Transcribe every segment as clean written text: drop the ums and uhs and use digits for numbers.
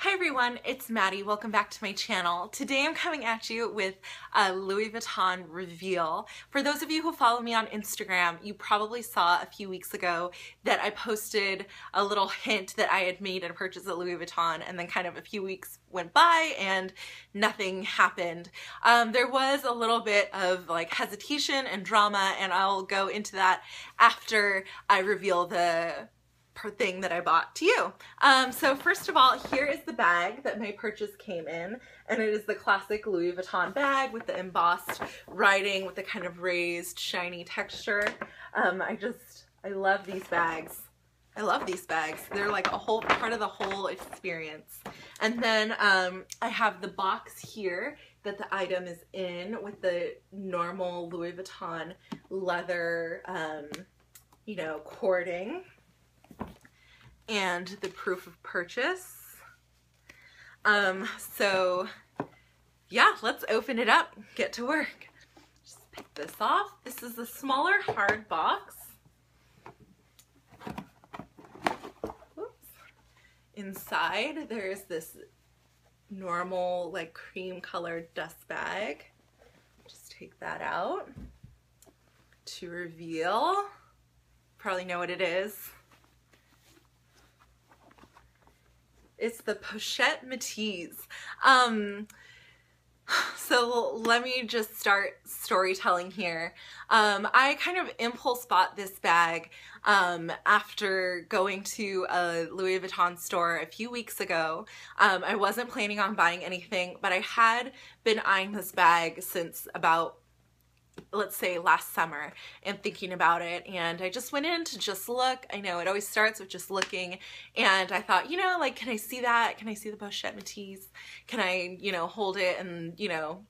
Hi everyone, it's Maddie. Welcome back to my channel. Today I'm coming at you with a Louis Vuitton reveal. For those of you who follow me on Instagram, you probably saw a few weeks ago that I posted a little hint that I had made a purchase at Louis Vuitton, and then kind of a few weeks went by and nothing happened. There was a little bit of like hesitation and drama, and I'll go into that after I reveal the thing that I bought to you. So first of all, here is the bag that my purchase came in, and it is the classic Louis Vuitton bag with the embossed writing with the kind of raised shiny texture. I love these bags. I love these bags. They're like a whole part of the whole experience. And then I have the box here that the item is in with the normal Louis Vuitton leather, you know, cording. And the proof of purchase. So yeah, let's open it up, get to work. Just pick this off. This is the smaller hard box. Oops. Inside there's this normal like cream colored dust bag. Just take that out to reveal. Probably know what it is. It's the Pochette Metis. So let me just start storytelling here. I kind of impulse bought this bag after going to a Louis Vuitton store a few weeks ago. I wasn't planning on buying anything, but I had been eyeing this bag since about, let's say, last summer and thinking about it, and I just went in to just look. I know it always starts with just looking, and I thought, you know, like, can I see that? Can I see the Pochette Metis? Can I, you know, hold it? And, you know,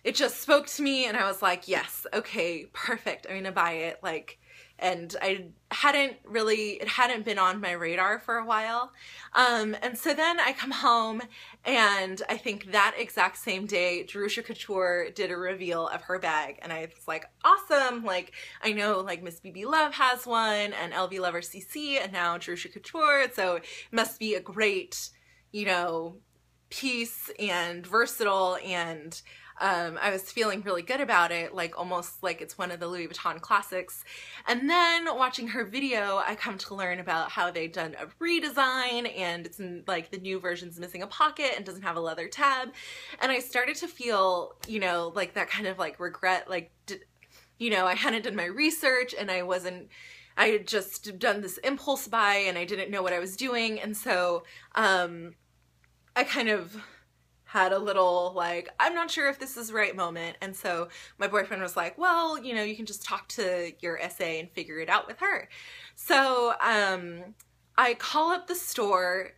it just spoke to me, and I was like, yes, okay, perfect, I'm gonna buy it. Like, and it hadn't been on my radar for a while. And so then I come home, and I think that exact same day, Jerusha Couture did a reveal of her bag, and I was like, awesome, like, I know like mrsbibilove has one, and LVlover CC, and now Jerusha Couture, so it must be a great, you know, piece and versatile, and I was feeling really good about it, like almost like it's one of the Louis Vuitton classics. And then watching her video, I come to learn about how they've done a redesign, and it's like the new version's missing a pocket and doesn't have a leather tab. And I started to feel, you know, like that kind of like regret, like, you know, I hadn't done my research, and I had just done this impulse buy, and I didn't know what I was doing. And so I kind of had a little like, I'm not sure if this is the right moment. And so my boyfriend was like, well, you know, you can just talk to your SA and figure it out with her. So I call up the store,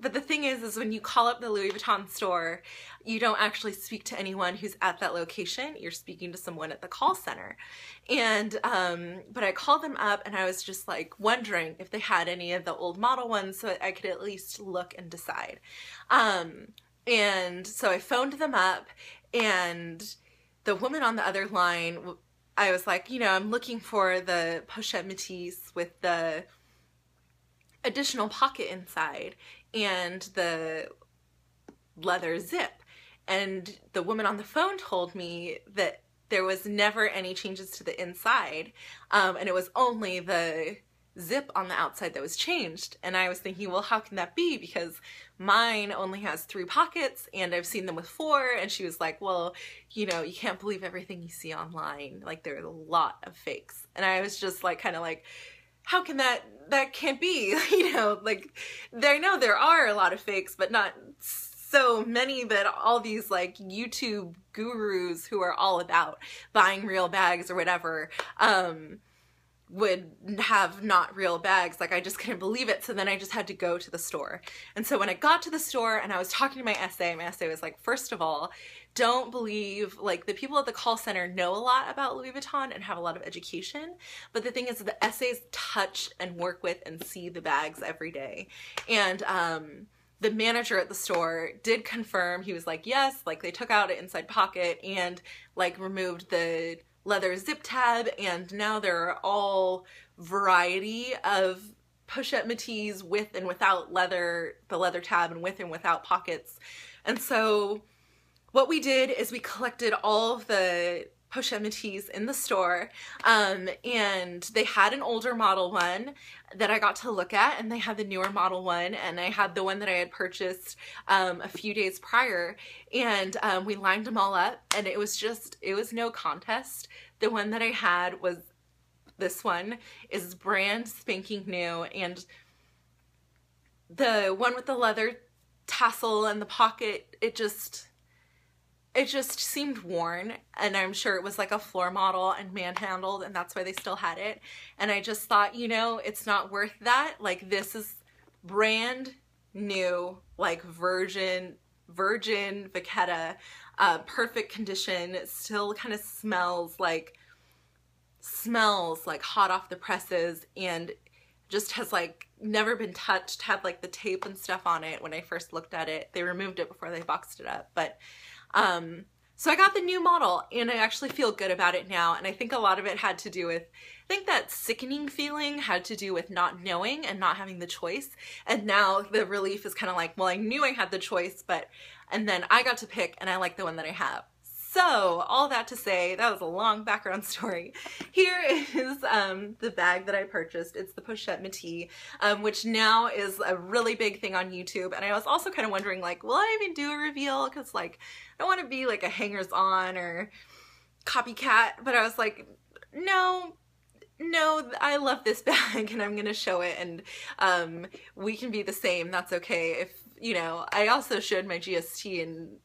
but the thing is when you call up the Louis Vuitton store, you don't actually speak to anyone who's at that location. You're speaking to someone at the call center. And but I called them up, and I was just like wondering if they had any of the old model ones so I could at least look and decide. And so I phoned them up, and the woman on the other line, I was like, you know, I'm looking for the Pochette Metis with the additional pocket inside and the leather zip. And the woman on the phone told me that there was never any changes to the inside, and it was only the zip on the outside that was changed. And I was thinking, well, how can that be? Because mine only has 3 pockets, and I've seen them with 4. And she was like, well, you know, you can't believe everything you see online. Like, there's a lot of fakes. And I was just like, kind of like, how can that can't be? You know, like, I know there are a lot of fakes, but not so many that all these like YouTube gurus who are all about buying real bags or whatever, would have not real bags. Like, I just couldn't believe it. So then I just had to go to the store. And so when I got to the store and I was talking to my SA was like, first of all, don't believe, like, the people at the call center know a lot about Louis Vuitton and have a lot of education. But the thing is, the SAs touch and work with and see the bags every day. And the manager at the store did confirm. He was like, yes, like, they took out an inside pocket and like removed the leather zip tab, and now there are all variety of Pochette Metis with and without leather, the leather tab, and with and without pockets. And so what we did is we collected all of the Pochette Metis in the store, and they had an older model one that I got to look at, and they had the newer model one, and I had the one that I had purchased a few days prior, and we lined them all up, and it was no contest. The one that I had was, this one is brand spanking new, and the one with the leather tassel and the pocket, it just seemed worn, and I'm sure it was like a floor model and manhandled, and that's why they still had it. And I just thought, you know, it's not worth that. Like, this is brand new, like virgin Vachetta, perfect condition. It still kind of smells like hot off the presses, and just has like never been touched. Had like the tape and stuff on it when I first looked at it. They removed it before they boxed it up, but so I got the new model, and I actually feel good about it now. And I think a lot of it had to do with, I think that sickening feeling had to do with not knowing and not having the choice. And now the relief is kind of like, well, I knew I had the choice, and then I got to pick, and I like the one that I have. So all that to say, that was a long background story. Here is the bag that I purchased. It's the Pochette Metis, which now is a really big thing on YouTube. And I was also kind of wondering, like, will I even do a reveal? Because, like, I don't want to be like a hangers-on or copycat. But I was like, no, I love this bag, and I'm going to show it, and we can be the same. That's okay. If, you know, I also showed my GST, and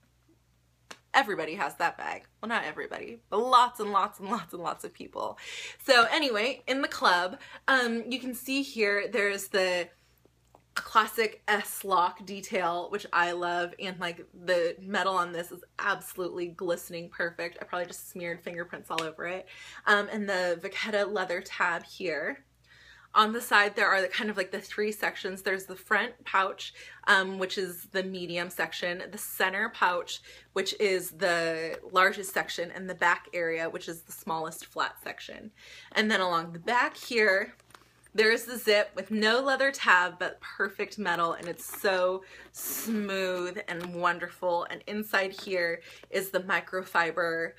everybody has that bag. Well, not everybody, but lots and lots and lots and lots of people. So anyway, in the club, you can see here there's the classic S-lock detail, which I love, and like the metal on this is absolutely glistening perfect. I probably just smeared fingerprints all over it. And the Vachetta leather tab here. On the side, there are kind of like the three sections. There's the front pouch, which is the medium section, the center pouch, which is the largest section, and the back area, which is the smallest flat section. And then along the back here, there's the zip with no leather tab, but perfect metal, and it's so smooth and wonderful. And inside here is the microfiber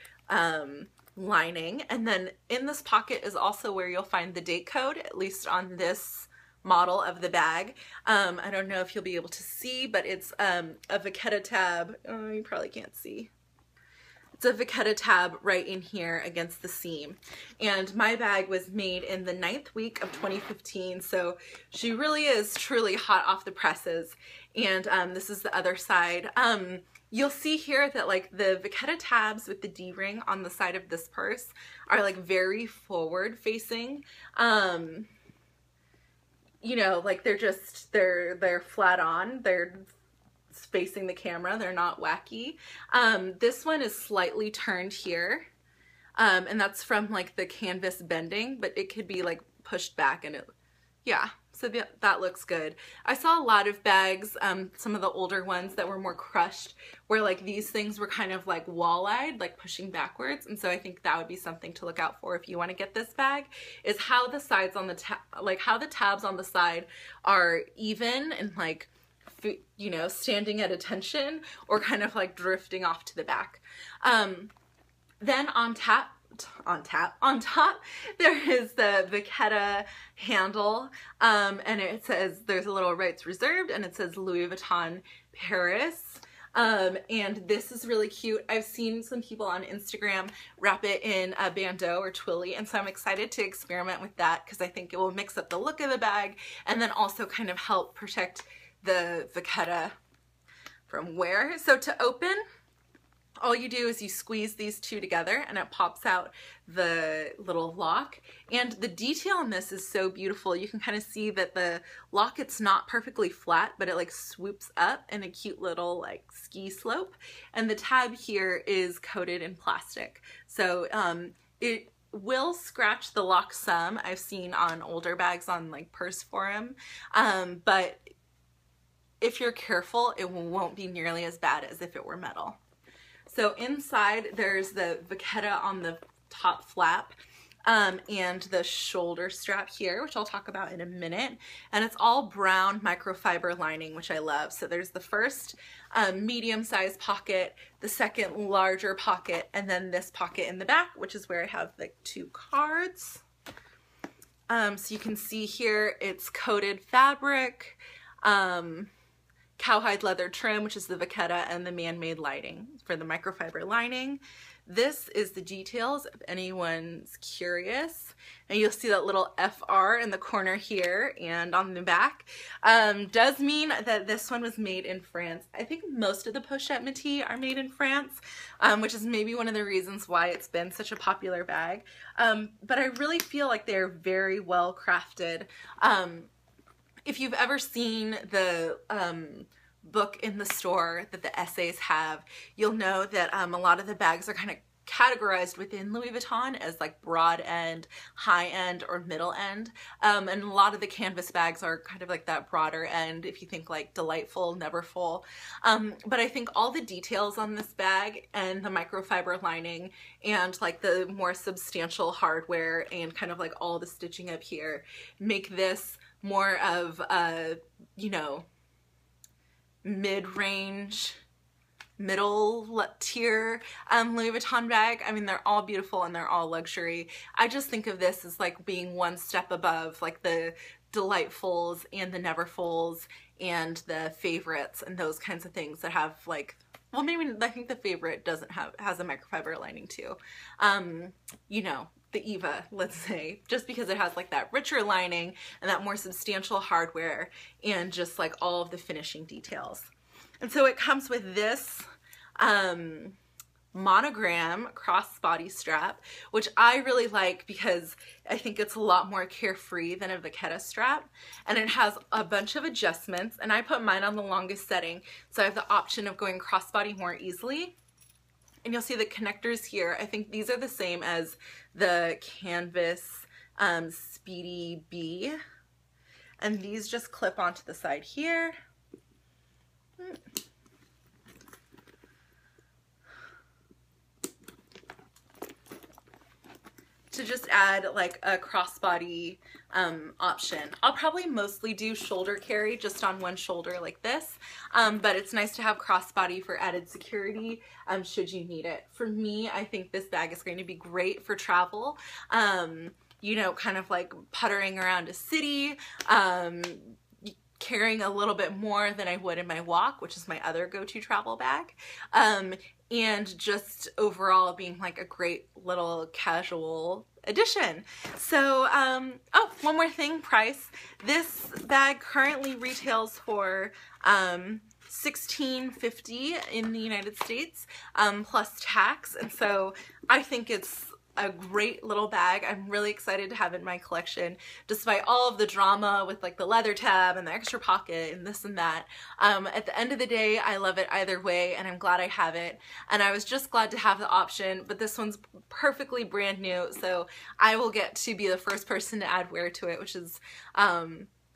lining, and then in this pocket is also where you'll find the date code, at least on this model of the bag. I don't know if you'll be able to see, but it's a Vachetta tab. Oh, you probably can't see. It's a Vachetta tab right in here against the seam. And my bag was made in the 9th week of 2015, so she really is truly hot off the presses. And this is the other side. You'll see here that like the Vachetta tabs with the D-ring on the side of this purse are like very forward facing. You know, like they're flat on, they're facing the camera, they're not wacky. This one is slightly turned here, and that's from like the canvas bending, but it could be like pushed back, and it, yeah. So that looks good. I saw a lot of bags, some of the older ones that were more crushed, where like these things were kind of like wall-eyed, like pushing backwards. And so I think that would be something to look out for if you want to get this bag, is how the sides on the how the tabs on the side are even and like, you know, standing at attention, or kind of like drifting off to the back. Then on top there is the Vachetta handle, and it says, there's a little rights reserved, and it says Louis Vuitton Paris. And this is really cute. I've seen some people on Instagram wrap it in a bandeau or twilly, and so I'm excited to experiment with that, because I think it will mix up the look of the bag and then also kind of help protect the Vachetta from wear. So to open, all you do is you squeeze these two together, and it pops out the little lock. And the detail in this is so beautiful. You can kind of see that the locket's not perfectly flat, but it like swoops up in a cute little like ski slope. And the tab here is coated in plastic. So it will scratch the lock some. I've seen on older bags on like Purse Forum, but if you're careful, it won't be nearly as bad as if it were metal. So inside there's the Vachetta on the top flap, and the shoulder strap here, which I'll talk about in a minute. And it's all brown microfiber lining, which I love. So there's the first medium-sized pocket, the second larger pocket, and then this pocket in the back, which is where I have the 2 cards. So you can see here it's coated fabric, cowhide leather trim, which is the vachetta, and the man-made lining for the microfiber lining. This is the details if anyone's curious. And you'll see that little FR in the corner here and on the back. Does mean that this one was made in France. I think most of the Pochette Metis are made in France, which is maybe one of the reasons why it's been such a popular bag. But I really feel like they're very well crafted. If you've ever seen the book in the store that the essays have, you'll know that a lot of the bags are kind of categorized within Louis Vuitton as like broad end, high end, or middle end. And a lot of the canvas bags are kind of like that broader end, if you think like Delightful, Neverfull. But I think all the details on this bag and the microfiber lining and like the more substantial hardware and kind of like all the stitching up here make this more of a, you know, mid-range, middle tier Louis Vuitton bag. I mean, they're all beautiful and they're all luxury. I just think of this as like being one step above like the Delightfuls and the Neverfulls and the Favorites and those kinds of things that have like, well, maybe I think the Favorite has a microfiber lining too. You know, the Eva, let's say, just because it has like that richer lining and that more substantial hardware and just like all of the finishing details. And so it comes with this monogram crossbody strap, which I really like because I think it's a lot more carefree than a vachetta strap, and it has a bunch of adjustments, and I put mine on the longest setting, so I have the option of going crossbody more easily. And you'll see the connectors here. I think these are the same as the canvas Speedy B. And these just clip onto the side here. To just add like a crossbody option. I'll probably mostly do shoulder carry just on one shoulder like this, but it's nice to have crossbody for added security should you need it. For me, I think this bag is going to be great for travel, you know, kind of like puttering around a city, carrying a little bit more than I would in my walk, which is my other go-to travel bag, and just overall being like a great little casual addition. So, oh, one more thing, price. This bag currently retails for $16.50 in the United States, plus tax, and so I think it's a great little bag. I'm really excited to have it in my collection, despite all of the drama with like the leather tab and the extra pocket and this and that. At the end of the day, I love it either way, and I'm glad I have it. And I was just glad to have the option, but this one's perfectly brand new, so I will get to be the first person to add wear to it, which is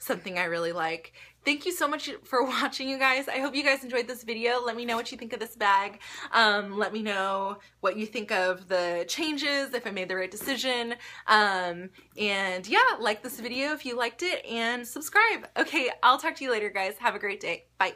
something I really like. Thank you so much for watching, you guys. I hope you guys enjoyed this video. Let me know what you think of this bag. Let me know what you think of the changes, if I made the right decision. And yeah, like this video if you liked it, and subscribe. Okay, I'll talk to you later, guys. Have a great day. Bye.